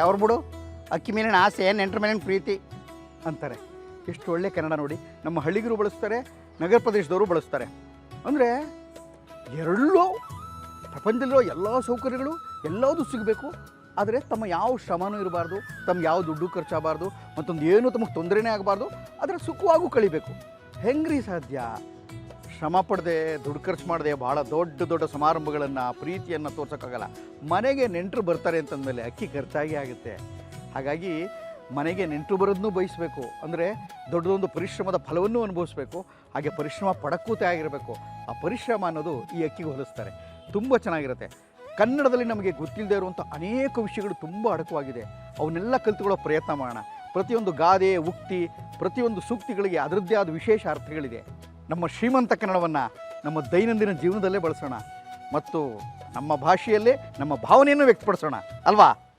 ಅವ್ರು ಬಿಡು, ಅಕ್ಕಿ ಮೇಲಿನ ಆಸೆ ನೆಂಟರ ಮೇಲಿನ ಪ್ರೀತಿ ಅಂತಾರೆ. ಎಷ್ಟು ಒಳ್ಳೆ ಕನ್ನಡ ನೋಡಿ. ನಮ್ಮ ಹಳ್ಳಿಗರು ಬಳಸ್ತಾರೆ, ನಗರ ಪ್ರದೇಶದವರು ಬಳಸ್ತಾರೆ. ಅಂದರೆ ಎರಡೂ ಪ್ರಪಂಚದಲ್ಲಿರೋ ಎಲ್ಲ ಸೌಕರ್ಯಗಳು ಎಲ್ಲದೂ ಸಿಗಬೇಕು, ಆದರೆ ತಮ್ಮ ಯಾವ ಶ್ರಮನೂ ಇರಬಾರ್ದು, ತಮ್ಮ ಯಾವ ದುಡ್ಡು ಖರ್ಚಾಗಬಾರ್ದು, ಮತ್ತೊಂದು ಏನೂ ತಮಗೆ ತೊಂದರೆನೇ ಆಗಬಾರ್ದು, ಅದರ ಸುಖವಾಗೂ ಕಳಿಬೇಕು. ಹೆಂಗ್ರಿ ಸಾಧ್ಯ? ಶ್ರಮ ಪಡದೆ, ದುಡ್ಡು ಖರ್ಚು ಮಾಡದೆ ಭಾಳ ದೊಡ್ಡ ದೊಡ್ಡ ಸಮಾರಂಭಗಳನ್ನು, ಪ್ರೀತಿಯನ್ನು ತೋರ್ಸೋಕ್ಕಾಗಲ್ಲ. ಮನೆಗೆ ನೆಂಟರು ಬರ್ತಾರೆ ಅಂತಂದಮೇಲೆ ಅಕ್ಕಿ ಖರ್ಚಾಗಿ ಆಗುತ್ತೆ. ಹಾಗಾಗಿ ಮನೆಗೆ ನೆಂಟರು ಬರೋದನ್ನೂ ಬಯಸಬೇಕು, ಅಂದರೆ ದೊಡ್ಡದೊಂದು ಪರಿಶ್ರಮದ ಫಲವನ್ನು ಅನುಭವಿಸ್ಬೇಕು. ಹಾಗೆ ಪರಿಶ್ರಮ ಪಡಕ್ಕೂ ತಯಾಗಿರಬೇಕು. ಆ ಪರಿಶ್ರಮ ಅನ್ನೋದು ಈ ಅಕ್ಕಿಗೆ ಹೋಲಿಸ್ತಾರೆ. ತುಂಬ ಚೆನ್ನಾಗಿರುತ್ತೆ. ಕನ್ನಡದಲ್ಲಿ ನಮಗೆ ಗೊತ್ತಿಲ್ಲದೆ ಇರುವಂಥ ಅನೇಕ ವಿಷಯಗಳು ತುಂಬ ಅಡಕವಾಗಿದೆ. ಅವನ್ನೆಲ್ಲ ಕಲಿತುಕೊಳ್ಳೋ ಪ್ರಯತ್ನ ಮಾಡೋಣ. ಪ್ರತಿಯೊಂದು ಗಾದೆ, ಉಕ್ತಿ, ಪ್ರತಿಯೊಂದು ಸೂಕ್ತಿಗಳಿಗೆ ಅದರದ್ದೇ ಆದ ವಿಶೇಷ ಅರ್ಥಗಳಿದೆ. ನಮ್ಮ ಶ್ರೀಮಂತ ಕನ್ನಡವನ್ನು ನಮ್ಮ ದೈನಂದಿನ ಜೀವನದಲ್ಲೇ ಬಳಸೋಣ ಮತ್ತು ನಮ್ಮ ಭಾಷೆಯಲ್ಲೇ ನಮ್ಮ ಭಾವನೆಯನ್ನು ವ್ಯಕ್ತಪಡಿಸೋಣ ಅಲ್ವಾ?